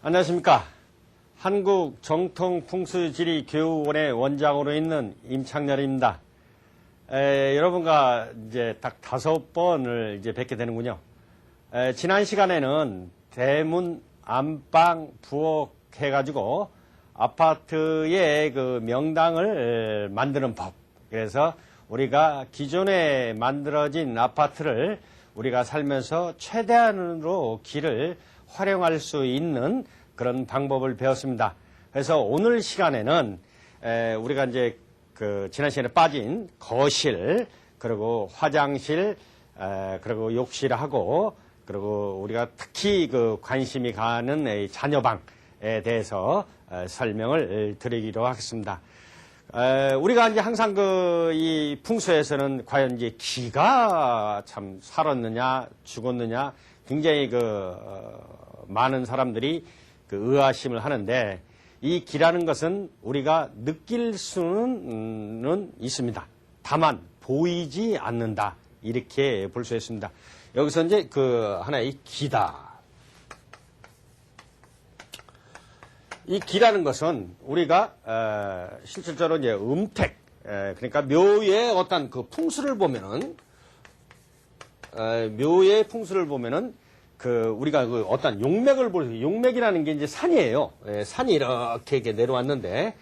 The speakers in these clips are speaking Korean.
안녕하십니까. 한국정통풍수지리교육원의 원장으로 있는 임창렬입니다. 여러분과 이제 딱 5번을 이제 뵙게 되는군요. 지난 시간에는 대문, 안방, 부엌 해가지고 아파트의 그 명당을 만드는 법. 그래서 우리가 기존에 만들어진 아파트를 우리가 살면서 최대한으로 길을 활용할 수 있는 그런 방법을 배웠습니다. 그래서 오늘 시간에는 우리가 이제 그 지난 시간에 빠진 거실, 그리고 화장실, 그리고 욕실하고, 그리고 우리가 특히 그 관심이 가는 자녀방에 대해서 설명을 드리기로 하겠습니다. 우리가 이제 항상 이 풍수에서는 과연 이제 기가 참 살았느냐, 죽었느냐, 굉장히 많은 사람들이 의아심을 하는데, 이 기라는 것은 우리가 느낄 수는 있습니다. 다만 보이지 않는다, 이렇게 볼 수 있습니다. 여기서 이제 하나의 기다. 이 기라는 것은 우리가 실질적으로 이제 음택, 그러니까 묘의 어떤 그 풍수를 보면은, 묘의 풍수를 보면은 우리가 어떤 용맥을 용맥이라는 게 이제 산이에요. 산이 이렇게 내려왔는데,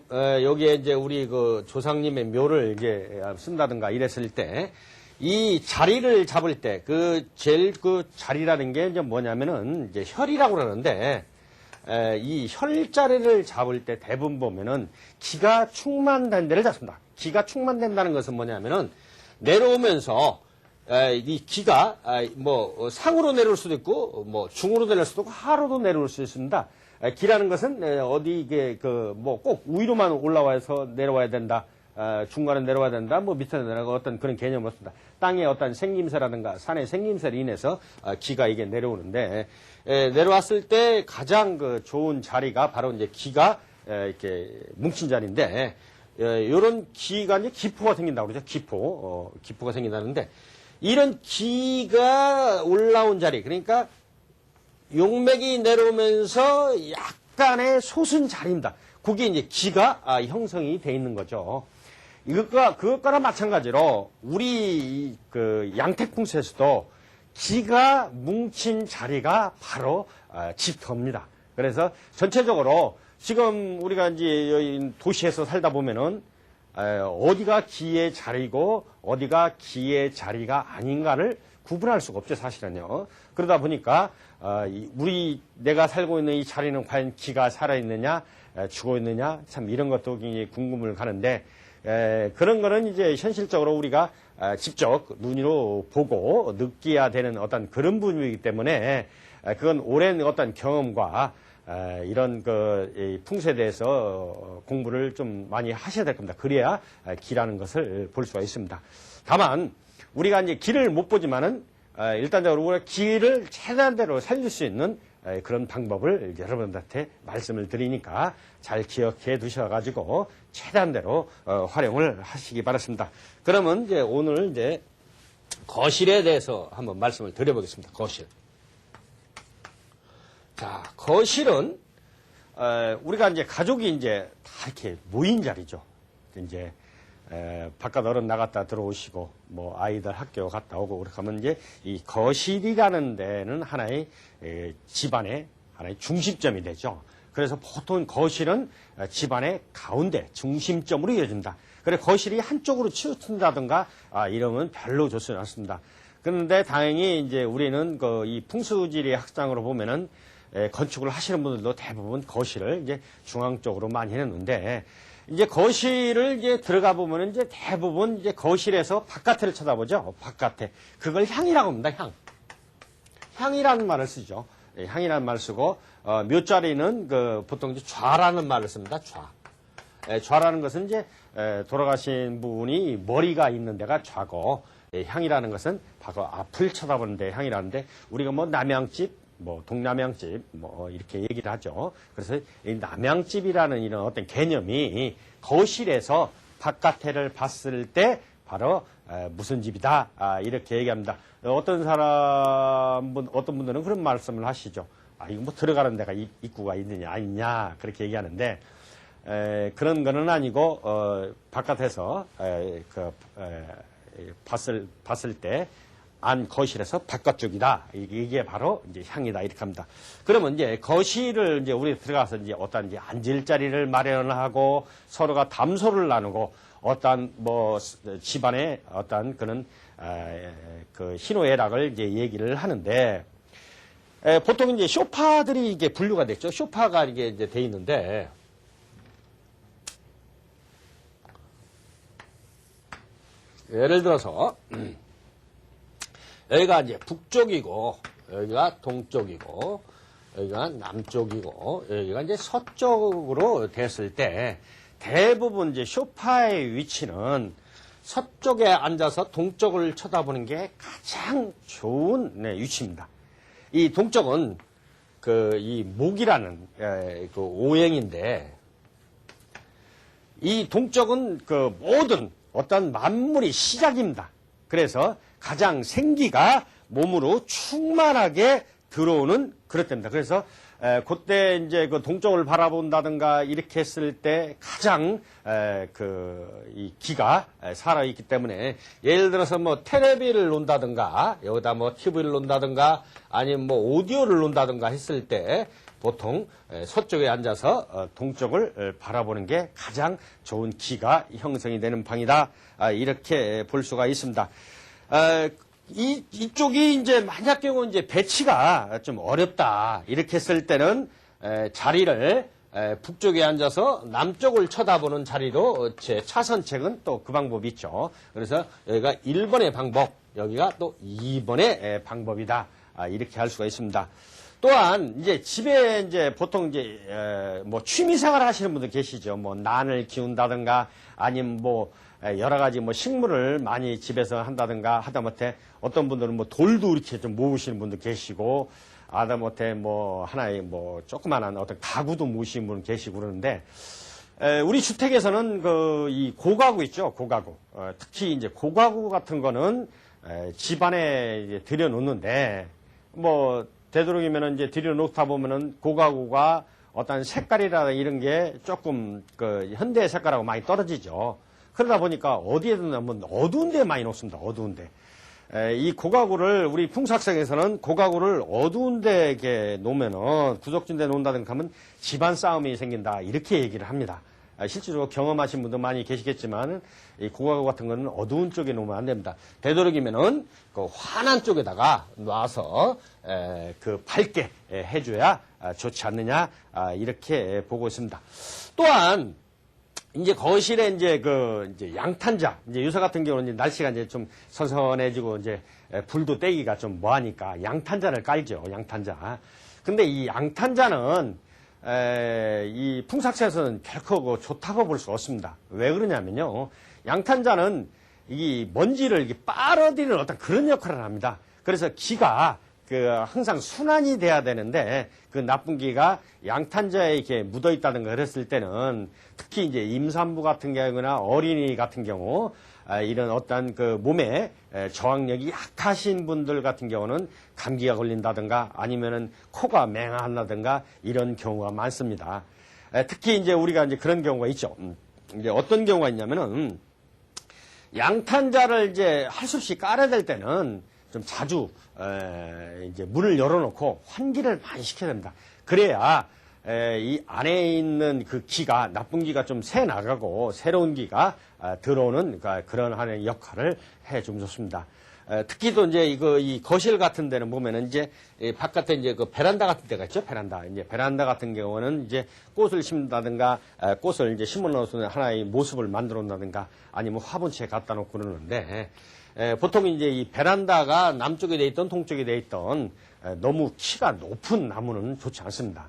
여기에 이제 우리 조상님의 묘를 이제 쓴다든가 이랬을 때, 이 자리를 잡을 때, 제일 자리라는 게 이제 뭐냐면은, 이제 혈이라고 그러는데, 이 혈자리를 잡을 때 대부분 보면은 기가 충만된 데를 잡습니다. 기가 충만된다는 것은 뭐냐면은, 내려오면서, 이 기가 상으로 내려올 수도 있고 중으로 내려올 수도 있고 하로도 내려올 수 있습니다. 기라는 것은 어디 이게 꼭 위로만 올라와서 내려와야 된다, 중간에 내려와야 된다, 밑에 내려가 어떤 그런 개념은 없습니다. 땅의 어떤 생김새라든가 산의 생김새로 인해서 기가 이게 내려오는데, 내려왔을 때 가장 좋은 자리가 바로 이제 기가 이렇게 뭉친 자리인데, 이런 기가 이제 기포가 생긴다고 그러죠. 기포가 생긴다는데, 이런 기가 올라온 자리, 그러니까 용맥이 내려오면서 약간의 솟은 자리입니다. 그게 이제 기가 형성이 돼 있는 거죠. 그것과는 마찬가지로 우리 양택풍수에서도 기가 뭉친 자리가 바로 집터입니다. 그래서 전체적으로 지금 우리가 이제 도시에서 살다 보면은 어디가 기의 자리고 어디가 기의 자리가 아닌가를 구분할 수가 없죠, 사실은요. 그러다 보니까 내가 살고 있는 이 자리는 과연 기가 살아있느냐, 죽어있느냐, 참 이런 것도 굉장히 궁금을 가는데, 그런 거는 이제 현실적으로 우리가 직접 눈으로 보고 느껴야 되는 어떤 그런 부분이기 때문에, 그건 오랜 어떤 경험과 이런 풍수에 대해서 공부를 좀 많이 하셔야 될 겁니다. 그래야 기라는 것을 볼 수가 있습니다. 다만 우리가 이제 기를 못 보지만은 일단적으로 우리가 기를 최대한대로 살릴 수 있는 그런 방법을 여러분들한테 말씀을 드리니까 잘 기억해 두셔가지고 최대한대로 활용을 하시기 바랍니다. 그러면 이제 오늘 이제 거실에 대해서 한번 말씀을 드려보겠습니다. 거실. 자, 거실은 우리가 이제 가족이 이제 다 이렇게 모인 자리죠. 이제 바깥 어른 나갔다 들어오시고 아이들 학교 갔다 오고 그렇게 하면 이제 이 거실이라는 데는 하나의 집안의 하나의 중심점이 되죠. 그래서 보통 거실은 집안의 가운데 중심점으로 이어진다. 그래 거실이 한쪽으로 치우친다든가 이러면 별로 좋지 않습니다. 그런데 다행히 이제 우리는 이 풍수지리 학장으로 보면은 건축을 하시는 분들도 대부분 거실을 이제 중앙 쪽으로 많이 해놨는데, 이제 거실을 이제 들어가 보면은 이제 대부분 이제 거실에서 바깥을 쳐다보죠. 바깥에. 그걸 향이라고 합니다. 향이라는 말을 쓰죠. 향이라는 말을 쓰고, 묘자리는 보통 이제 좌라는 말을 씁니다. 좌라는 것은 이제 돌아가신 분이 머리가 있는 데가 좌고, 향이라는 것은 바로 앞을 쳐다보는 데 향이라는데, 우리가 남양집, 동남양집, 이렇게 얘기를 하죠. 그래서 이 남양집이라는 이런 어떤 개념이 거실에서 바깥에를 봤을 때 바로 무슨 집이다 이렇게 얘기합니다. 어떤 분들은 그런 말씀을 하시죠. 이거 뭐 들어가는 데가 입구가 있느냐 아니냐 그렇게 얘기하는데 그런 거는 아니고 바깥에서 봤을 때 안 거실에서 바깥쪽이다. 이게 바로 이제 향이다. 이렇게 합니다. 그러면 이제 거실을 이제 우리 들어가서 이제 어떤 이제 앉을 자리를 마련하고 서로가 담소를 나누고 어떤 뭐 집안의 어떤 그런 그 희노애락을 이제 얘기를 하는데 보통 이제 소파들이 이게 분류가 됐죠. 소파가 이게 이제 돼 있는데 예를 들어서 여기가 이제 북쪽이고, 여기가 동쪽이고, 여기가 남쪽이고, 여기가 이제 서쪽으로 됐을 때, 대부분 이제 소파의 위치는 서쪽에 앉아서 동쪽을 쳐다보는 게 가장 좋은 위치입니다. 이 동쪽은 이 목이라는 그 오행인데, 이 동쪽은 그 모든 어떤 만물이 시작입니다. 그래서 가장 생기가 몸으로 충만하게 들어오는 그렇답니다. 그래서 그때 이제 그 동쪽을 바라본다든가 이렇게 했을 때 가장 이 기가 살아 있기 때문에 예를 들어서 뭐 텔레비를 놓는다든가 여기다 뭐 TV를 놓는다든가 아니면 뭐 오디오를 놓는다든가 했을 때 보통 서쪽에 앉아서 동쪽을 바라보는 게 가장 좋은 기가 형성이 되는 방이다. 이렇게 볼 수가 있습니다. 이쪽이 이제 만약 경우 이제 배치가 좀 어렵다. 이렇게 했을 때는 자리를 북쪽에 앉아서 남쪽을 쳐다보는 자리로 제 차선책은 또 그 방법이 있죠. 그래서 여기가 1번의 방법, 여기가 또 2번의 방법이다. 이렇게 할 수가 있습니다. 또한 이제 집에 이제 보통 이제 뭐 취미생활 하시는 분들 계시죠. 뭐 난을 키운다든가 아니면 뭐 여러 가지 뭐 식물을 많이 집에서 한다든가 하다못해 어떤 분들은 뭐 돌도 이렇게 좀 모으시는 분도 계시고 하다못해 뭐 하나의 뭐 조그만한 어떤 가구도 모으시는 분 계시고 그러는데 우리 주택에서는 이 고가구 있죠. 고가구. 특히 이제 고가구 같은 거는 집안에 이제 들여놓는데 뭐 되도록이면 이제 들여놓다 보면은 고가구가 어떤 색깔이라 이런 게 조금 현대 색깔하고 많이 떨어지죠. 그러다 보니까 어디에 놓으면 어두운 데 많이 놓습니다. 어두운 데. 이 고가구를 우리 풍삭성에서는 고가구를 어두운 데 이렇게 놓으면은 구석진 데 놓는다든가 하면 집안 싸움이 생긴다. 이렇게 얘기를 합니다. 실제로 경험하신 분도 많이 계시겠지만 이 고가구 같은 거는 어두운 쪽에 놓으면 안 됩니다. 되도록이면은 그 환한 쪽에다가 놔서 밝게 해줘야 좋지 않느냐 이렇게 보고 있습니다. 또한 이제 거실에 이제 이제 양탄자, 이제 요새 같은 경우는 이제 날씨가 이제 좀 선선해지고 이제 불도 떼기가 좀 뭐하니까 양탄자를 깔죠. 양탄자. 근데 이 양탄자는 이 풍삭시에서는 결코 좋다고 볼 수 없습니다. 왜 그러냐면요. 양탄자는 이 먼지를 이렇게 빨아들이는 어떤 그런 역할을 합니다. 그래서 기가 항상 순환이 돼야 되는데 그 나쁜 기가 양탄자에 이렇게 묻어 있다든가 그랬을 때는 특히 이제 임산부 같은 경우나 어린이 같은 경우 이런 어떤 몸에 저항력이 약하신 분들 같은 경우는 감기가 걸린다든가 아니면은 코가 맹한다든가 이런 경우가 많습니다. 특히 이제 우리가 이제 그런 경우가 있죠. 이제 어떤 경우가 있냐면은 양탄자를 이제 할 수 없이 깔아야 될 때는 좀 자주 이제 문을 열어놓고 환기를 많이 시켜야 됩니다. 그래야 이 안에 있는 그 기가 나쁜 기가 좀 새 나가고 새로운 기가 들어오는 그런 하나의 역할을 해주면 좋습니다. 특히 또 이제 이 거실 같은 데는 보면은 이제 바깥에 이제 베란다 같은 데가 있죠. 베란다. 이제 베란다 같은 경우는 이제 꽃을 심는다든가 꽃을 이제 심어 놓아서 하나의 모습을 만들어 놓는다든가 아니면 화분치에 갖다 놓고 그러는데 보통 이제 이 베란다가 남쪽에 돼 있던 동쪽에 돼 있던 너무 키가 높은 나무는 좋지 않습니다.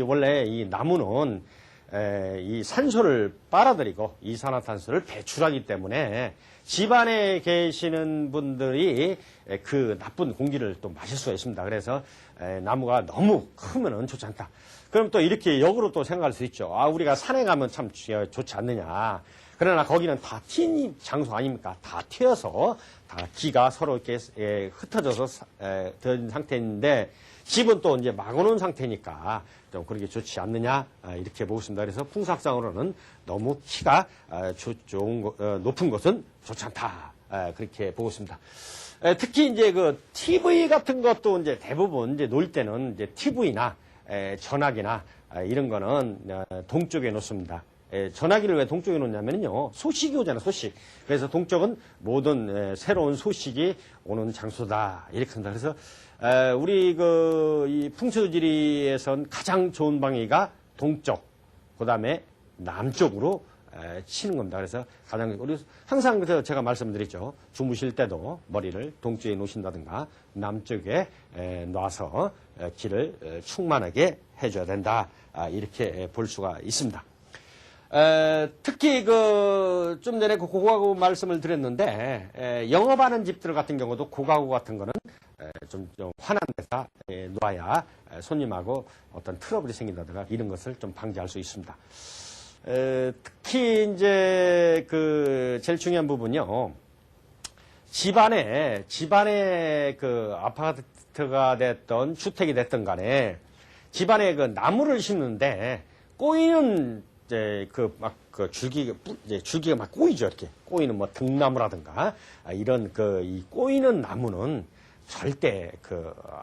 원래 이 나무는 이 산소를 빨아들이고 이산화탄소를 배출하기 때문에 집안에 계시는 분들이 그 나쁜 공기를 또 마실 수가 있습니다. 그래서 나무가 너무 크면은 좋지 않다. 그럼 또 이렇게 역으로 또 생각할 수 있죠. 우리가 산에 가면 참 좋지 않느냐. 그러나 거기는 다 튄 장소 아닙니까? 다 튀어서 다 기가 서로 이렇게 흩어져서 된 상태인데 집은 또 이제 막아놓은 상태니까 좀 그렇게 좋지 않느냐 이렇게 보고 있습니다. 그래서 풍속상으로는 너무 키가 높은 것은 좋지 않다 그렇게 보고 있습니다. 특히 이제 그 TV 같은 것도 이제 대부분 이제 놓을 때는 이제 TV나 전화기나 이런 거는 동쪽에 놓습니다. 전화기를 왜 동쪽에 놓냐면요. 소식이 오잖아요, 소식. 그래서 동쪽은 모든 새로운 소식이 오는 장소다. 이렇게 한다. 그래서, 우리 이 풍수지리에선 가장 좋은 방위가 동쪽, 그 다음에 남쪽으로 치는 겁니다. 그래서 가장, 우리 항상 그래서 제가 말씀드렸죠. 주무실 때도 머리를 동쪽에 놓으신다든가 남쪽에 놔서 기를 충만하게 해줘야 된다. 이렇게 볼 수가 있습니다. 특히 좀 전에 고가구 말씀을 드렸는데 영업하는 집들 같은 경우도 고가구 같은 거는 좀 환한 데다 놔야 손님하고 어떤 트러블이 생긴다든가 이런 것을 좀 방지할 수 있습니다. 특히 이제 제일 중요한 부분이요. 집안에 그 아파트가 됐던 주택이 됐던 간에 집안에 그 나무를 심는데 꼬이는 이제 줄기가 막 꼬이죠. 이렇게 꼬이는 뭐 등나무라든가 이런 이 꼬이는 나무는 절대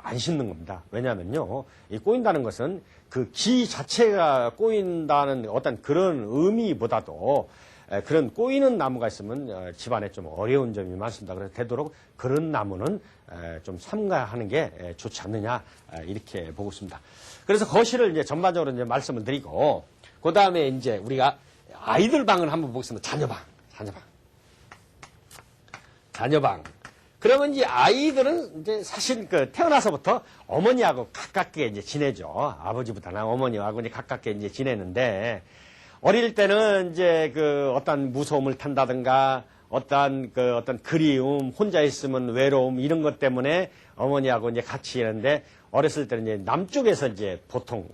안 심는 겁니다. 왜냐하면요, 이 꼬인다는 것은 그 기 자체가 꼬인다는 어떤 그런 의미보다도 그런 꼬이는 나무가 있으면 집안에 좀 어려운 점이 많습니다. 그래서 되도록 그런 나무는 좀 삼가하는 게 좋지 않느냐 이렇게 보고 있습니다. 그래서 거실을 이제 전반적으로 이제 말씀을 드리고 그 다음에 이제 우리가 아이들 방을 한번 보겠습니다. 자녀방. 그러면 이제 아이들은 이제 사실 태어나서부터 어머니하고 가깝게 이제 지내죠. 아버지보다는 어머니하고 이제 가깝게 이제 지내는데 어릴 때는 이제 어떤 무서움을 탄다든가 어떤 그리움, 혼자 있으면 외로움 이런 것 때문에 어머니하고 이제 같이 지내는데 어렸을 때는 이제 남쪽에서 이제 보통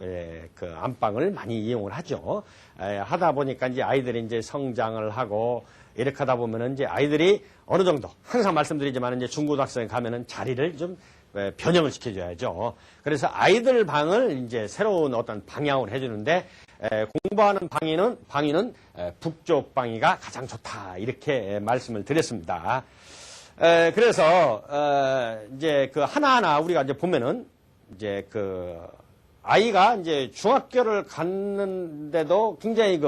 안방을 많이 이용을 하죠. 하다 보니까 이제 아이들이 이제 성장을 하고 이렇게 하다 보면은 이제 아이들이 어느 정도 항상 말씀드리지만 이제 중고등학생에 가면은 자리를 좀 변형을 시켜줘야죠. 그래서 아이들 방을 이제 새로운 어떤 방향을 해주는데 공부하는 방위는 북쪽 방위가 가장 좋다 이렇게 말씀을 드렸습니다. 그래서 이제 하나하나 우리가 이제 보면은 이제 아이가 이제 중학교를 갔는데도 굉장히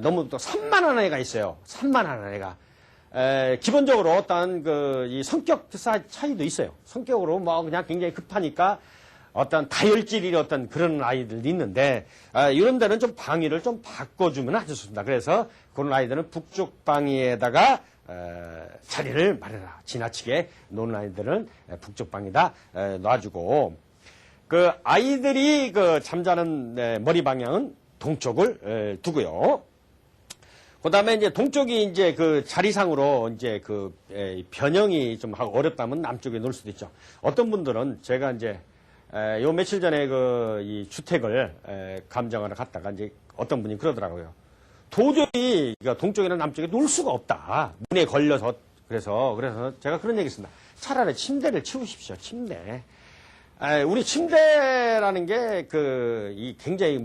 너무 또 산만한 애가 있어요. 산만한 애가. 기본적으로 어떤 이 성격 차이도 있어요. 성격으로 뭐 그냥 굉장히 급하니까 어떤 다혈질이 어떤 그런 아이들도 있는데 이런 데는 좀 방위를 좀 바꿔주면 아주 좋습니다. 그래서 그런 아이들은 북쪽 방위에다가 자리를 마련하라. 지나치게 노는 아이들은 북쪽 방위에다 놔주고 아이들이 잠자는 머리 방향은 동쪽을 두고요. 그 다음에 이제 동쪽이 이제 자리상으로 이제 변형이 좀 하고 어렵다면 남쪽에 놓을 수도 있죠. 어떤 분들은 제가 이제 요 며칠 전에 이 주택을 감정하러 갔다가 이제 어떤 분이 그러더라고요. 도저히 동쪽이나 남쪽에 놓을 수가 없다. 문에 걸려서 그래서 제가 그런 얘기 했습니다. 차라리 침대를 치우십시오. 침대. 우리 침대라는 게 굉장히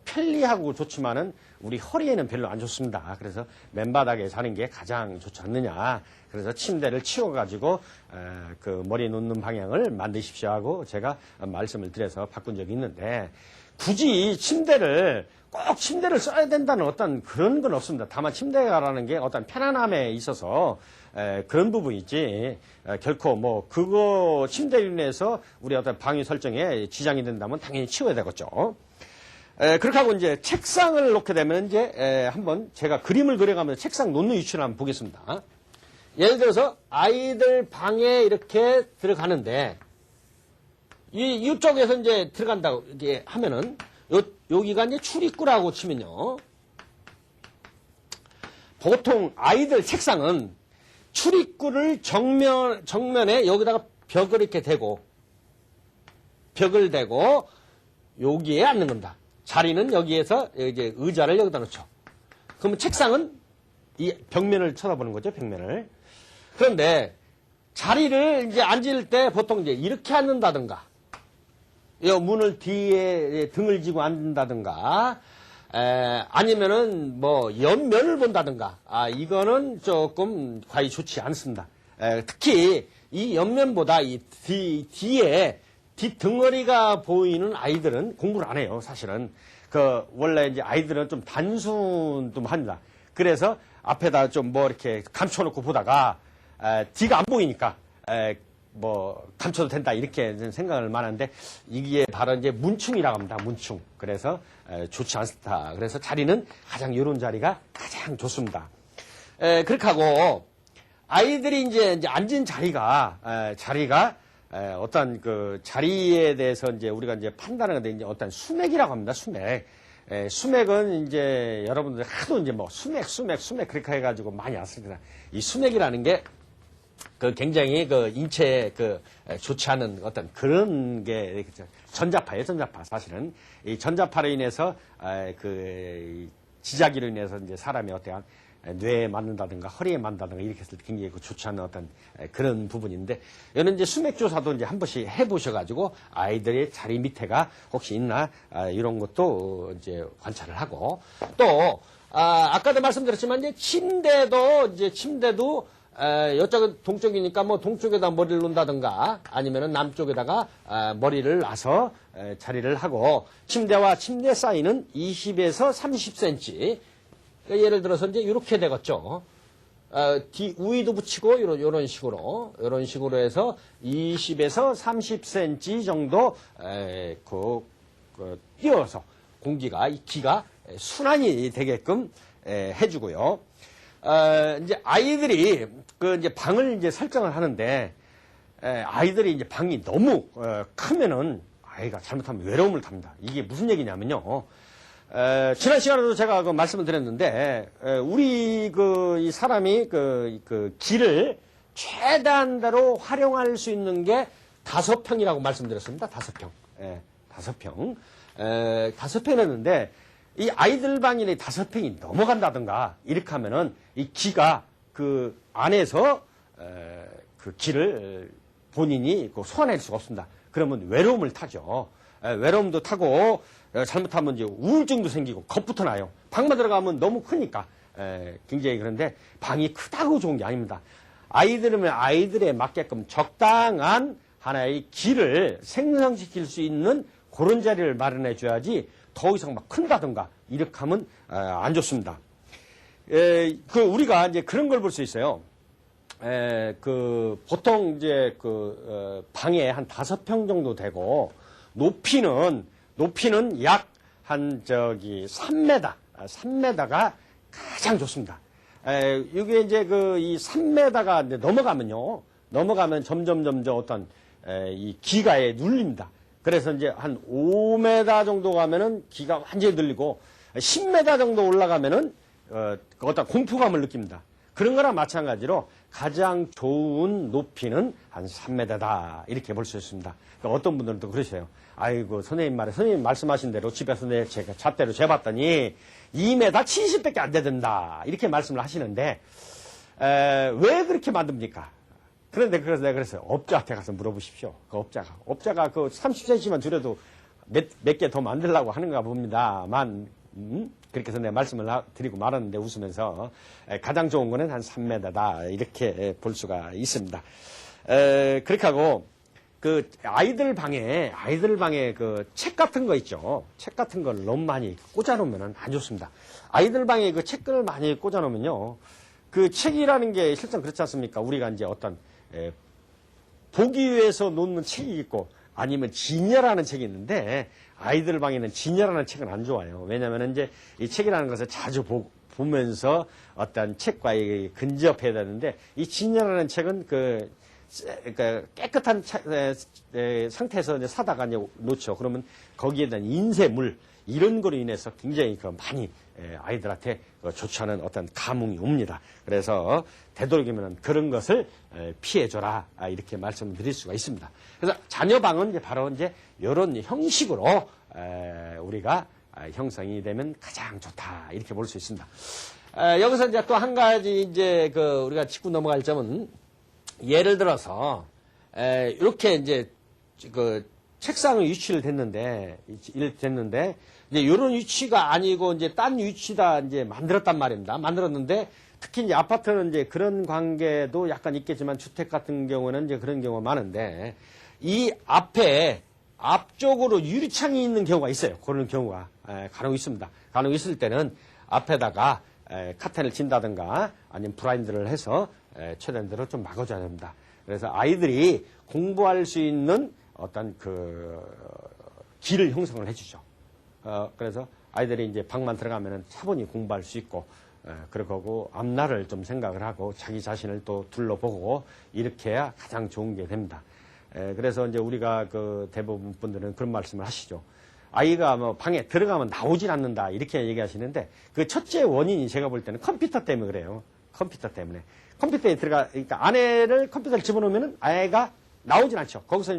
편리하고 좋지만은 우리 허리에는 별로 안 좋습니다. 그래서 맨바닥에 자는 게 가장 좋지 않느냐. 그래서 침대를 치워가지고 머리 놓는 방향을 만드십시오 하고 제가 말씀을 드려서 바꾼 적이 있는데 굳이 꼭 침대를 써야 된다는 어떤 그런 건 없습니다. 다만 침대라는 게 어떤 편안함에 있어서 그런 부분이지 결코 그거 침대로 인해서 우리 어떤 방위 설정에 지장이 된다면 당연히 치워야 되겠죠. 그렇게 하고 이제 책상을 놓게 되면 이제 한번 제가 그림을 그려가면서 책상 놓는 위치를 한번 보겠습니다. 예를 들어서 아이들 방에 이렇게 들어가는데 이쪽에서 이제 들어간다고 이렇게 하면은 여기가 이제 출입구라고 치면요. 보통 아이들 책상은 출입구를 정면에 여기다가 벽을 이렇게 대고 여기에 앉는 겁니다. 자리는 여기에서 이제 의자를 여기다 놓죠. 그러면 책상은 이 벽면을 쳐다보는 거죠, 벽면을. 그런데 자리를 이제 앉을 때 보통 이제 이렇게 앉는다든가, 이 문을 뒤에 등을 지고 앉는다든가, 아니면은 뭐 옆면을 본다든가, 이거는 조금 과히 좋지 않습니다. 특히 이 옆면보다 이 뒤에 뒷등어리가 보이는 아이들은 공부를 안 해요, 사실은. 원래 이제 아이들은 좀 단순 좀 합니다. 그래서 앞에다 좀 뭐 이렇게 감춰놓고 보다가, 뒤가 안 보이니까, 뭐, 감춰도 된다, 이렇게 생각을 많은데, 이게 바로 이제 문충이라고 합니다, 문충. 그래서, 좋지 않다. 그래서 자리는 가장 이런 자리가 가장 좋습니다. 그렇게 하고, 아이들이 이제 앉은 자리가, 어떤 그 자리에 대해서 이제 우리가 이제 판단하는 건데, 이제 어떤 수맥이라고 합니다, 수맥. 수맥은 이제 여러분들 하도 이제 뭐 수맥 그렇게 해가지고 많이 왔습니다. 이 수맥이라는 게 굉장히 인체에 좋지 않은 어떤 그런 게 전자파예요, 전자파. 사실은 이 전자파로 인해서 지자기로 인해서 이제 사람이 어떠한 뇌에 맞는다든가 허리에 맞는다든가 이렇게 했을 때 굉장히 좋지 않은 어떤 그런 부분인데, 이런 이제 수맥 조사도 이제 한 번씩 해보셔가지고 아이들의 자리 밑에가 혹시 있나 이런 것도 이제 관찰을 하고, 또 아까도 말씀드렸지만 이제 침대도 이쪽은 동쪽이니까 뭐 동쪽에다 머리를 놓는다든가 아니면은 남쪽에다가 머리를 놔서 자리를 하고, 침대와 침대 사이는 20에서 30cm. 그러니까 예를 들어서 이제 이렇게 되겠죠. 우위도 붙이고 이런 식으로 해서 20에서 30cm 정도 띄어서 기가 순환이 되게끔 해주고요. 이제 아이들이 이제 방을 이제 설정을 하는데, 아이들이 이제 방이 너무 크면은 아이가 잘못하면 외로움을 탑니다. 이게 무슨 얘기냐면요. 지난 시간에도 제가 말씀을 드렸는데, 우리 이 사람이 길을 최대한대로 활용할 수 있는 게 5평이라고 말씀드렸습니다. 5평. 5평. 5평 했는데, 이 아이들 방이 5평이 넘어간다든가, 이렇게 하면은 이 기가 안에서 길을 본인이 소화낼 수가 없습니다. 그러면 외로움을 타죠. 외로움도 타고, 잘못하면 이제 우울증도 생기고 겁부터 나요. 방만 들어가면 너무 크니까. 굉장히 그런데 방이 크다고 좋은 게 아닙니다. 아이들은 아이들에 맞게끔 적당한 하나의 길을 생성시킬 수 있는 그런 자리를 마련해 줘야지, 더 이상 막 큰다든가 이렇게 하면 안 좋습니다. 우리가 이제 그런 걸 볼 수 있어요. 보통 이제 방에 한 5평 정도 되고, 높이는 약 한 3m가 가장 좋습니다. 이게 이제 이 3m가 넘어가면 점점 어떤 이 기가에 눌립니다. 그래서 이제 한 5m 정도 가면은 기가 완전히 눌리고, 10m 정도 올라가면은 어떤 공포감을 느낍니다. 그런 거랑 마찬가지로 가장 좋은 높이는 한 3m다, 이렇게 볼 수 있습니다. 그러니까 어떤 분들은 또 그러세요. 아이고, 선생님 말씀하신 대로 집에서 제가 잣대로 재봤더니 2m 70밖에 안 되던다, 이렇게 말씀을 하시는데, 왜 그렇게 만듭니까? 그런데 그래서 내가 그랬어요. 업자한테 가서 물어보십시오. 업자가 30cm만 줄여도 몇 개 더 만들려고 하는가 봅니다만, 그렇게 해서 내가 말씀을 드리고 말았는데 웃으면서, 가장 좋은 거는 한 3m다, 이렇게 볼 수가 있습니다. 그렇게 하고, 아이들 방에 책 같은 거 있죠. 책 같은 걸 너무 많이 꽂아놓으면 안 좋습니다. 아이들 방에 책을 많이 꽂아놓으면요, 책이라는 게 실제 그렇지 않습니까? 우리가 이제 어떤, 보기 위해서 놓는 책이 있고, 아니면 진열하는 책이 있는데, 아이들 방에는 진열하는 책은 안 좋아요. 왜냐면 이제 이 책이라는 것을 자주 보면서 어떤 책과의 근접해야 되는데, 이 진열하는 책은 깨끗한 상태에서 이제 사다가 이제 놓죠. 그러면 거기에 대한 인쇄물, 이런 거로 인해서 굉장히 많이 아이들한테 좋지 않은 어떤 감흥이 옵니다. 그래서 되도록이면 그런 것을 피해줘라, 이렇게 말씀을 드릴 수가 있습니다. 그래서 자녀방은 이제 바로 이제 이런 형식으로 우리가 형성이 되면 가장 좋다, 이렇게 볼 수 있습니다. 여기서 이제 또 한 가지 이제 우리가 짚고 넘어갈 점은 예를 들어서 이렇게 이제 책상을 위치를 됐는데 이제 이런 위치가 아니고 이제 딴 위치다 이제 만들었단 말입니다. 만들었는데 특히 이제 아파트는 이제 그런 관계도 약간 있겠지만 주택 같은 경우는 이제 그런 경우가 많은데 이 앞쪽으로 유리창이 있는 경우가 있어요. 그런 경우가 간혹 있습니다. 간혹 있을 때는 앞에다가 카텐을 친다든가 아니면 블라인드를 해서 최대한 대로 좀 막아줘야 됩니다. 그래서 아이들이 공부할 수 있는 어떤 길을 형성을 해주죠. 그래서 아이들이 이제 방만 들어가면은 차분히 공부할 수 있고, 그러고 앞날을 좀 생각을 하고 자기 자신을 또 둘러보고 이렇게 해야 가장 좋은 게 됩니다. 그래서 이제 우리가 대부분 분들은 그런 말씀을 하시죠. 아이가 뭐 방에 들어가면 나오질 않는다 이렇게 얘기하시는데 그 첫째 원인이 제가 볼 때는 컴퓨터 때문에 그래요. 컴퓨터 때문에. 컴퓨터에 그러니까 아내를 컴퓨터를 집어넣으면은 아이가 나오진 않죠. 거기서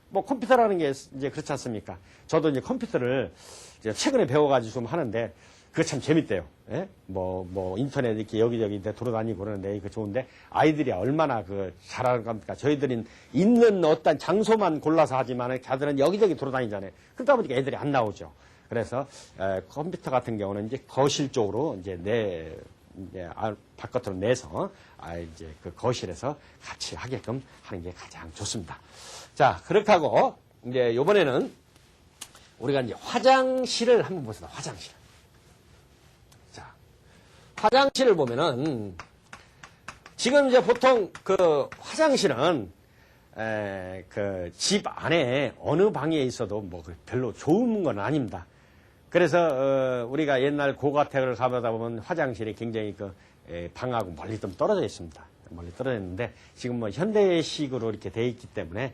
뭐 컴퓨터라는 게 이제 그렇지 않습니까? 저도 이제 컴퓨터를 이제 최근에 배워가지고 좀 하는데 그거 참 재밌대요. 예? 뭐 인터넷 이렇게 여기저기 돌아다니고 그러는데 이거 좋은데 아이들이 얼마나 잘하는 겁니까? 저희들은 있는 어떤 장소만 골라서 하지만 걔들은 여기저기 돌아다니잖아요. 그러다 보니까 애들이 안 나오죠. 그래서 컴퓨터 같은 경우는 이제 거실 쪽으로 이제 바깥으로 내서 이제 거실에서 같이 하게끔 하는 게 가장 좋습니다. 자, 그렇게 하고 이제 이번에는 우리가 이제 화장실을 한번 보겠습니다. 화장실. 자, 화장실을 보면은 지금 이제 보통 화장실은 집 안에 어느 방에 있어도 뭐 별로 좋은 건 아닙니다. 그래서 우리가 옛날 고가택을 가보다 보면 화장실이 굉장히 방하고 멀리 좀 떨어져 있습니다. 멀리 떨어져 있는데 지금 뭐 현대식으로 이렇게 돼 있기 때문에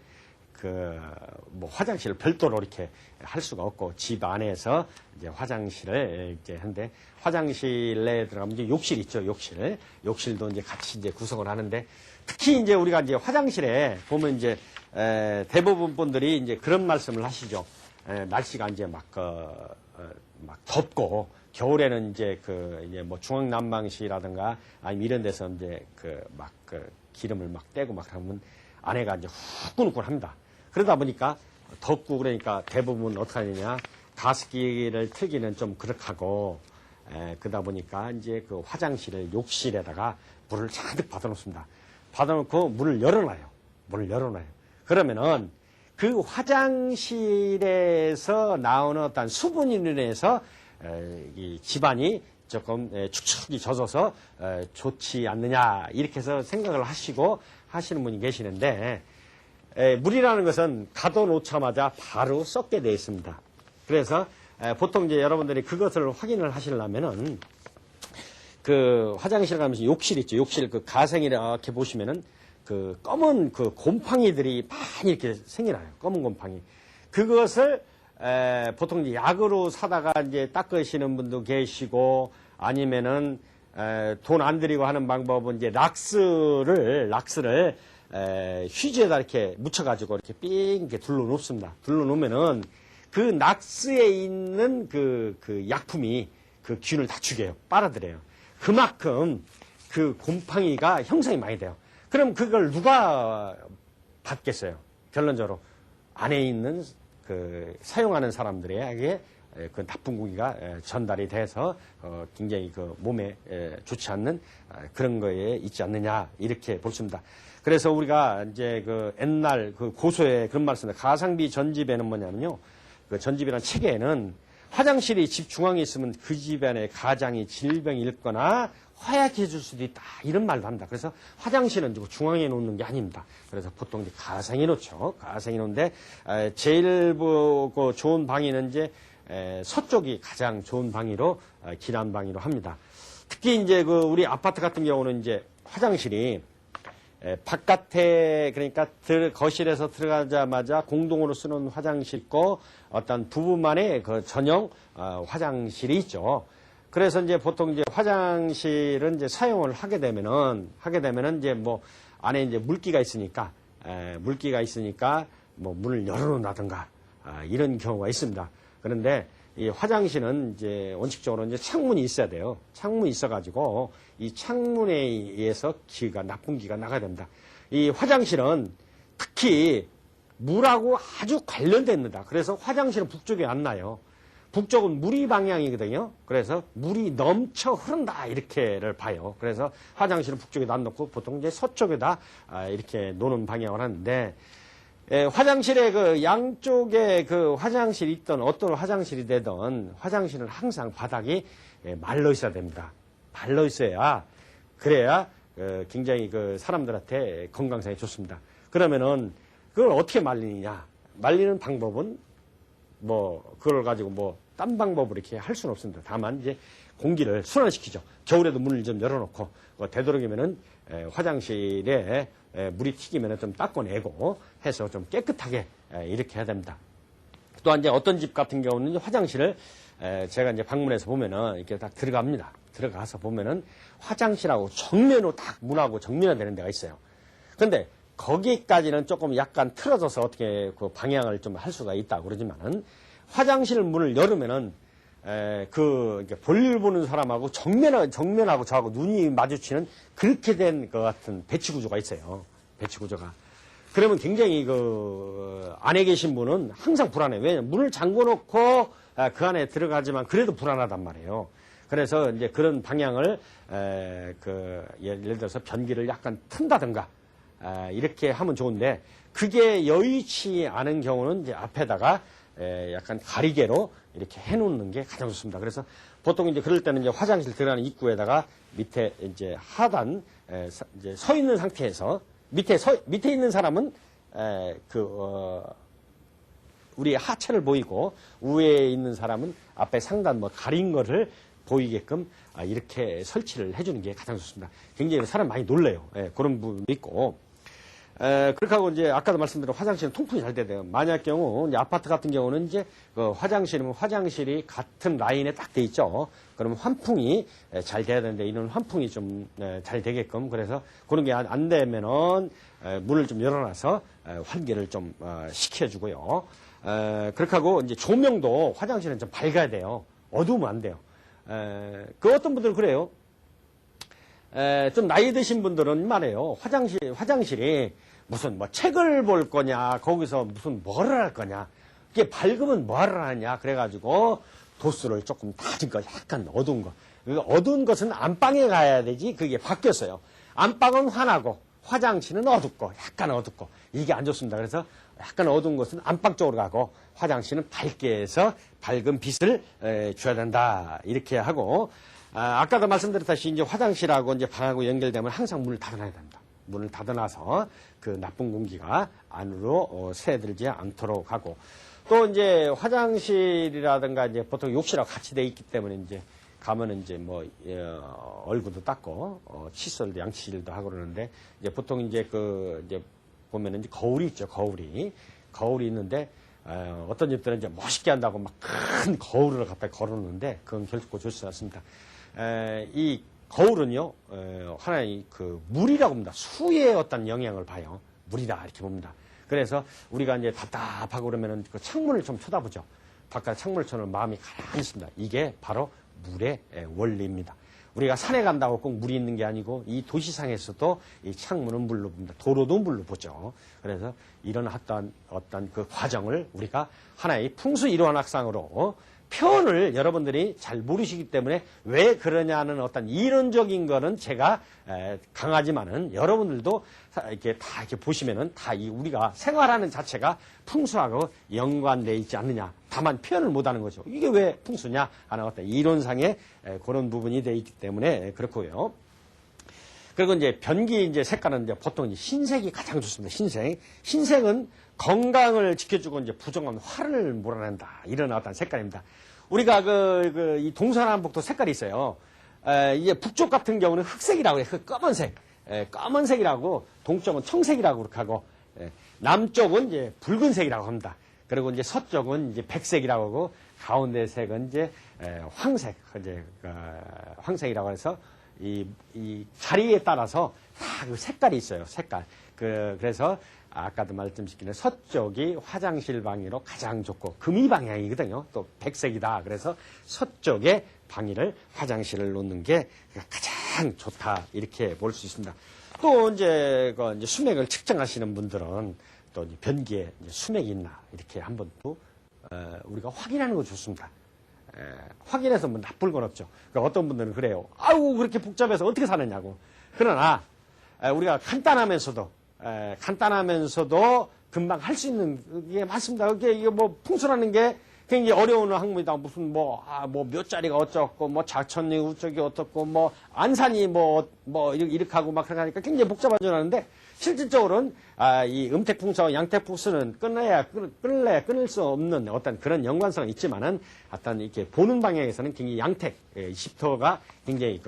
뭐 화장실을 별도로 이렇게 할 수가 없고 집 안에서 이제 화장실을 이제 하는데 화장실 내에 들어가면 이제 욕실 있죠. 욕실도 이제 같이 이제 구성을 하는데 특히 이제 우리가 이제 화장실에 보면 이제 대부분 분들이 이제 그런 말씀을 하시죠. 날씨가 이제 막 덥고 겨울에는 이제 이제 뭐 중앙난방시라든가 아니면 이런 데서 이제 기름을 막 떼고 막 하면 아내가 이제 후끈후끈합니다. 그러다 보니까 덥고 그러니까 대부분 어떻게 하느냐 가습기를 틀기는 좀 그렇고 그러다 보니까 이제 화장실을 욕실에다가 물을 잔뜩 받아놓습니다. 받아놓고 문을 열어놔요. 그러면은 그 화장실에서 나오는 어떤 수분으로 인해서 이 집안이 조금 축축이 젖어서 좋지 않느냐 이렇게 해서 생각을 하시는 분이 계시는데 물이라는 것은 가둬놓자마자 바로 썩게 되어 있습니다. 그래서 보통 이제 여러분들이 그것을 확인을 하시려면은 화장실 가면서 욕실 있죠. 욕실 가생이 이렇게 보시면은 검은 곰팡이들이 많이 이렇게 생겨나요. 검은 곰팡이. 그것을 보통 이제 약으로 사다가 이제 닦으시는 분도 계시고 아니면은 돈 안 들이고 하는 방법은 이제 락스를 휴지에다 이렇게 묻혀가지고 이렇게 삥 이렇게 둘러놓습니다. 둘러놓으면은 그 락스에 있는 그 약품이 그 균을 다 죽여요. 빨아들여요. 그만큼 곰팡이가 형성이 많이 돼요. 그럼 그걸 누가 받겠어요? 결론적으로 안에 있는 사용하는 사람들에게 나쁜 공기가 전달이 돼서 굉장히 몸에 좋지 않는 그런 거에 있지 않느냐 이렇게 볼 수 있습니다. 그래서 우리가 이제 옛날 고소의 그런 말씀입니다. 가성비 전집에는 뭐냐면요. 전집이라는 책에는 화장실이 집 중앙에 있으면 그 집안에 가장이 질병이 일거나 허약해질 수도 있다. 이런 말도 합니다. 그래서 화장실은 중앙에 놓는 게 아닙니다. 그래서 보통 이제 가생에 놓죠. 가생에 놓는데 제일 좋은 방위는 이제 서쪽이 가장 좋은 방위로 기난 방위로 합니다. 특히 이제 우리 아파트 같은 경우는 이제 화장실이 바깥에 그러니까 거실에서 들어가자마자 공동으로 쓰는 화장실 있고 어떤 부부만의 전용 화장실이 있죠. 그래서 이제 보통 이제 화장실은 이제 사용을 하게 되면은 이제 뭐 안에 이제 물기가 있으니까 뭐 문을 열어놓는다든가 이런 경우가 있습니다. 그런데 이 화장실은 이제 원칙적으로 이제 창문이 있어야 돼요. 창문이 있어가지고 이 창문에 의해서 나쁜 기가 나가야 됩니다. 이 화장실은 특히 물하고 아주 관련됩니다. 그래서 화장실은 북쪽에 안 나요. 북쪽은 무리 방향이거든요. 그래서 물이 넘쳐 흐른다 이렇게를 봐요. 그래서 화장실은 북쪽에다 안 놓고 보통 이제 서쪽에다 이렇게 놓는 방향을 하는데 화장실의 그 양쪽에 그 화장실이 있던 어떤 화장실이 되던 화장실은 항상 바닥이 말려 있어야 됩니다. 말려 있어야 그래야 굉장히 그 사람들한테 건강상에 좋습니다. 그러면은 그걸 어떻게 말리느냐? 말리는 방법은 그걸 가지고 딴 방법으로 이렇게 할 수는 없습니다. 다만 이제 공기를 순환시키죠. 겨울에도 문을 좀 열어놓고 되도록이면은 화장실에 물이 튀기면은 좀 닦아내고 해서 좀 깨끗하게 이렇게 해야 됩니다. 또한 이제 어떤 집 같은 경우는 화장실을 제가 이제 방문해서 보면은 이렇게 딱 들어갑니다. 들어가서 보면은 화장실하고 정면으로 딱 문하고 정면화되는 데가 있어요. 근데 거기까지는 조금 약간 틀어져서 어떻게 그 방향을 좀 할 수가 있다 그러지만은 화장실 문을 열으면은 이렇게 볼일 보는 사람하고 정면하고 저하고 눈이 마주치는 그렇게 된 것 같은 배치 구조가 있어요. 배치 구조가. 그러면 굉장히 안에 계신 분은 항상 불안해요. 왜냐면 문을 잠궈 놓고 그 안에 들어가지만 그래도 불안하단 말이에요. 그래서 이제 그런 방향을 예를 들어서 변기를 약간 튼다든가 이렇게 하면 좋은데 그게 여의치 않은 경우는 이제 앞에다가 약간 가리개로 이렇게 해놓는 게 가장 좋습니다. 그래서 보통 이제 그럴 때는 이제 화장실 들어가는 입구에다가 밑에 이제 하단 이제 서 있는 상태에서 밑에 있는 사람은 우리 하체를 보이고 위에 있는 사람은 앞에 상단 가린 거를 보이게끔 이렇게 설치를 해주는 게 가장 좋습니다. 굉장히 사람 많이 놀래요. 그런 부분도 있고. 그렇게 하고 이제 아까도 말씀드린 화장실은 통풍이 잘 돼야 돼요. 만약 경우 이제 아파트 같은 경우는 이제 화장실이 같은 라인에 딱 돼 있죠. 그러면 환풍이 잘 돼야 되는데 이런 환풍이 좀 잘 되게끔 그래서 그런 게 안 되면은 문을 좀 열어놔서 환기를 좀 시켜주고요. 그렇게 하고 이제 조명도 화장실은 좀 밝아야 돼요. 어두우면 안 돼요. 어떤 분들은 그래요. 좀 나이 드신 분들은 말해요. 화장실이 무슨 책을 볼 거냐, 거기서 무슨 뭐를 할 거냐, 이게 밝으면 뭐를 하냐, 그래가지고 도수를 조금 낮은 거, 약간 어두운 거. 어두운 것은 안방에 가야 되지, 그게 바뀌었어요. 안방은 환하고, 화장실은 어둡고, 약간 어둡고, 이게 안 좋습니다. 그래서 약간 어두운 것은 안방 쪽으로 가고, 화장실은 밝게 해서 밝은 빛을 줘야 된다. 이렇게 하고, 아까도 말씀드렸다시피 이제 화장실하고 이제 방하고 연결되면 항상 문을 닫아놔야 됩니다. 문을 닫아놔서 그 나쁜 공기가 안으로 새들지 않도록 하고 또 이제 화장실이라든가 이제 보통 욕실하고 같이 돼 있기 때문에 이제 가면은 이제 얼굴도 닦고 칫솔도 양치질도 하고 그러는데 이제 보통 이제 이제 보면은 이제 거울이 있죠. 거울이 있는데 어떤 집들은 이제 멋있게 한다고 막 큰 거울을 갖다 걸어놓는데 그건 결코 좋지 않습니다. 이 거울은요, 하나의 물이라고 봅니다. 수의 어떤 영향을 봐요. 물이다, 이렇게 봅니다. 그래서 우리가 이제 답답하고 그러면은 그 창문을 좀 쳐다보죠. 바깥 창문을 쳐는 마음이 가라앉 있습니다. 이게 바로 물의 원리입니다. 우리가 산에 간다고 꼭 물이 있는 게 아니고 이 도시상에서도 이 창문은 물로 봅니다. 도로도 물로 보죠. 그래서 이런 어떤 그 과정을 우리가 하나의 풍수 이론학상으로 표현을 여러분들이 잘 모르시기 때문에 왜 그러냐는 어떤 이론적인 거는 제가 강하지만은 여러분들도 이렇게 보시면은 우리가 생활하는 자체가 풍수하고 연관되어 있지 않느냐. 다만 표현을 못하는 거죠. 이게 왜 풍수냐 하는 어떤 이론상의 그런 부분이 되어 있기 때문에 그렇고요. 그리고 이제 변기 색깔은 이제 보통 흰색이 가장 좋습니다. 흰색은 건강을 지켜주고 이제 부정한 화를 몰아낸다. 이런 어떤 색깔입니다. 우리가 이 동서남북도 색깔이 있어요. 이제 북쪽 같은 경우는 흑색이라고 해요. 검은색. 검은색이라고, 동쪽은 청색이라고 그렇게 하고, 남쪽은 이제 붉은색이라고 합니다. 그리고 이제 서쪽은 이제 백색이라고 하고, 가운데 색은 이제 황색이라고 해서 이 자리에 따라서 다 그 색깔이 있어요. 색깔. 그래서 아까도 말씀드린 서쪽이 화장실 방위로 가장 좋고 금이 방향이거든요. 또 백색이다. 그래서 서쪽에 방위를 화장실을 놓는 게 가장 좋다. 이렇게 볼 수 있습니다. 또 이제 수맥을 측정하시는 분들은 또 이제 변기에 이제 수맥이 있나 이렇게 한번 또 우리가 확인하는 거 좋습니다. 확인해서 뭐 나쁠 건 없죠. 그러니까 어떤 분들은 그래요. 아우 그렇게 복잡해서 어떻게 사느냐고. 그러나 우리가 간단하면서도 금방 할 수 있는 게 맞습니다. 이게 뭐 풍수라는 게 굉장히 어려운 학문이다. 무슨 몇 자리가 어쩌고 뭐 자천리 우쪽이 어떻고 뭐 안산이 이렇게 하고 막 그렇게 하니까 굉장히 복잡한 줄 아는데 실질적으로는 이 음택풍수와 양택풍수는 끊을 수 없는 어떤 그런 연관성은 있지만은 어떤 이렇게 보는 방향에서는 굉장히 양택 시프터가 굉장히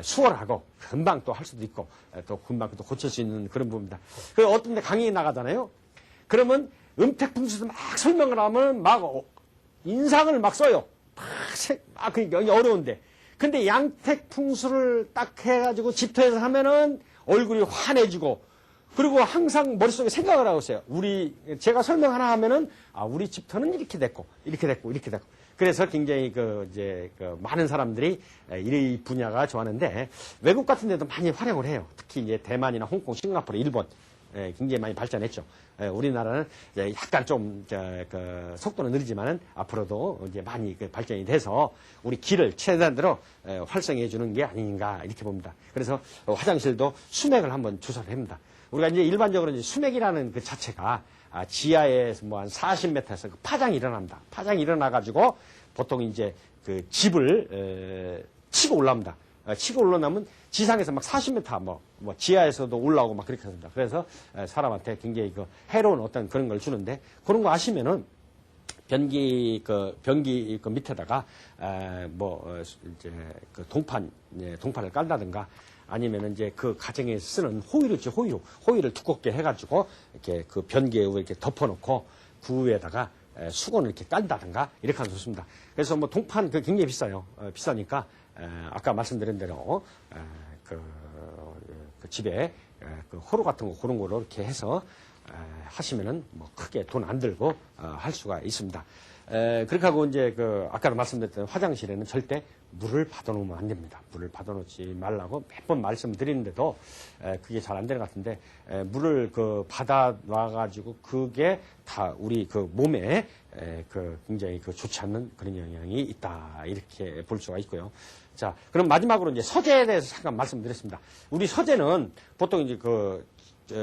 수월하고 금방 또 할 수도 있고 또 금방 또 고칠 수 있는 그런 부분입니다. 그 어떤 데 강의 나가잖아요. 그러면 음택풍수도 막 설명을 하면 막 인상을 막 써요. 그러니까 어려운데. 근데 양택풍수를 딱 해가지고 집터에서 하면은 얼굴이 환해지고 그리고 항상 머릿속에 생각을 하고 있어요. 제가 설명 하나 하면은, 우리 집터는 이렇게 됐고, 이렇게 됐고, 이렇게 됐고. 그래서 굉장히 많은 사람들이 이 분야가 좋아하는데, 외국 같은 데도 많이 활용을 해요. 특히 이제 대만이나 홍콩, 싱가포르, 일본, 굉장히 많이 발전했죠. 우리나라는 약간 좀, 속도는 느리지만은 앞으로도 이제 많이 발전이 돼서 우리 길을 최대한대로 활성해 주는 게 아닌가 이렇게 봅니다. 그래서 화장실도 수맥을 한번 조사를 합니다. 우리가 이제 일반적으로 이제 수맥이라는 그 자체가 지하에서 뭐 한 40m에서 파장이 일어납니다. 파장이 일어나가지고 보통 이제 그 집을 치고 올라옵니다. 치고 올라오면 지상에서 막 40m뭐 지하에서도 올라오고 막 그렇게 합니다. 그래서 사람한테 굉장히 해로운 어떤 그런 걸 주는데 그런 거 아시면은 변기 밑에다가 이제 동판을 깔다든가 아니면은 이제 그 가정에 쓰는 호일을 두껍게 해가지고 이렇게 그 변기에 이렇게 덮어놓고 그 위에다가 수건을 이렇게 깔다든가 이렇게 하면 좋습니다. 그래서 뭐 동판 굉장히 비싸요. 비싸니까 아까 말씀드린 대로 그 집에 그 호루 같은 거 그런 거로 이렇게 해서 하시면은 뭐 크게 돈 안 들고 할 수가 있습니다. 그렇게 하고 이제 아까도 말씀드렸던 화장실에는 절대 물을 받아놓으면 안 됩니다. 물을 받아놓지 말라고 몇 번 말씀드리는데도 그게 잘 안 되는 것 같은데 물을 받아놔가지고 그게 다 우리 몸에 굉장히 좋지 않는 그런 영향이 있다 이렇게 볼 수가 있고요. 자, 그럼 마지막으로 이제 서재에 대해서 잠깐 말씀드렸습니다. 우리 서재는 보통 이제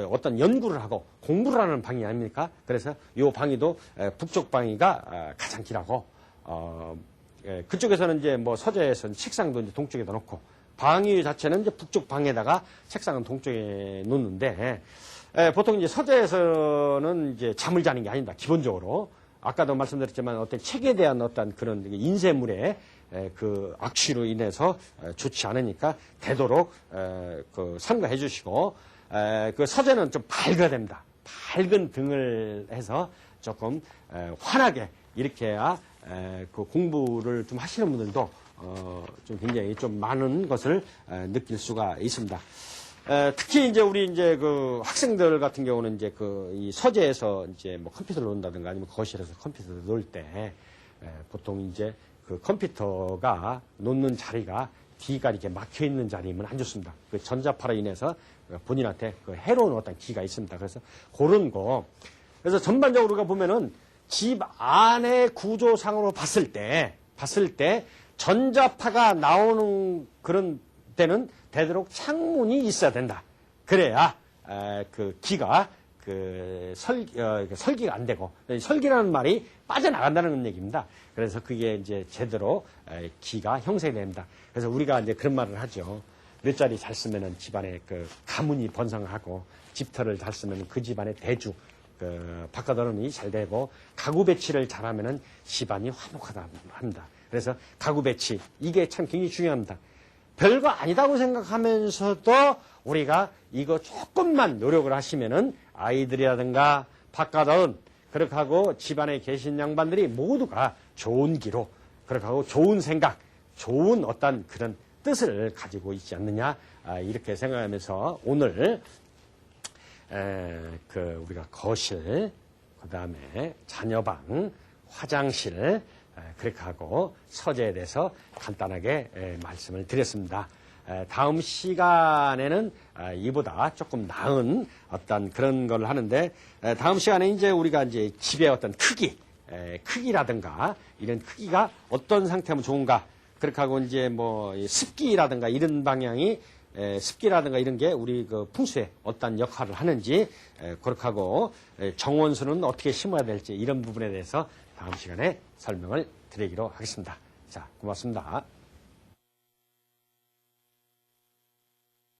어떤 연구를 하고 공부를 하는 방이 아닙니까? 그래서 이 방이도 북쪽 방이가 가장 길하고 그쪽에서는 이제 뭐 서재에서는 책상도 이제 동쪽에다 놓고 방위 자체는 이제 북쪽 방에다가 책상은 동쪽에 놓는데 보통 이제 서재에서는 이제 잠을 자는 게 아닙니다. 기본적으로 아까도 말씀드렸지만 어떤 책에 대한 어떤 그런 인쇄물의 그 악취로 인해서 좋지 않으니까 되도록 삼가해 주시고 그 서재는 좀 밝아야 됩니다. 밝은 등을 해서 조금 환하게 이렇게 해야 그 공부를 좀 하시는 분들도 좀 굉장히 좀 많은 것을 느낄 수가 있습니다. 특히 이제 우리 이제 그 학생들 같은 경우는 이제 이 서재에서 이제 뭐 컴퓨터를 놓는다든가 아니면 거실에서 컴퓨터를 놓을 때 보통 이제 그 컴퓨터가 놓는 자리가 뒤가 이렇게 막혀 있는 자리면 안 좋습니다. 그 전자파로 인해서 본인한테 해로운 어떤 기가 있습니다. 그래서 그런 거. 그래서 전반적으로 우리가 보면은 집 안의 구조상으로 봤을 때 전자파가 나오는 그런 때는 되도록 창문이 있어야 된다. 그래야 그 기가 설기가 안 되고 설기라는 말이 빠져나간다는 얘기입니다. 그래서 그게 이제 제대로 기가 형성이 됩니다. 그래서 우리가 이제 그런 말을 하죠. 몇 자리 잘 쓰면은 집안에 가문이 번성하고 집터를 잘 쓰면 그 집안의 대주 바깥 얼음이 잘 되고 가구 배치를 잘하면은 집안이 화목하다 합니다. 그래서 가구 배치 이게 참 굉장히 중요합니다. 별거 아니다고 생각하면서도 우리가 이거 조금만 노력을 하시면은 아이들이라든가 바깥 얼음 그렇게 하고 집안에 계신 양반들이 모두가 좋은 기로 그렇게 하고 좋은 생각, 좋은 어떤 그런 뜻을 가지고 있지 않느냐 이렇게 생각하면서 오늘 우리가 거실, 그 다음에 자녀방, 화장실, 그렇게 하고 서재에 대해서 간단하게 말씀을 드렸습니다. 다음 시간에는 이보다 조금 나은 어떤 그런 걸 하는데, 다음 시간에 이제 우리가 이제 집의 어떤 크기라든가 이런 크기가 어떤 상태면 좋은가, 그렇게 하고 이제 뭐 습기라든가 이런 방향이 습기라든가 이런 게 우리 그 풍수에 어떤 역할을 하는지, 그렇게 하고 정원수는 어떻게 심어야 될지 이런 부분에 대해서 다음 시간에 설명을 드리기로 하겠습니다. 자, 고맙습니다.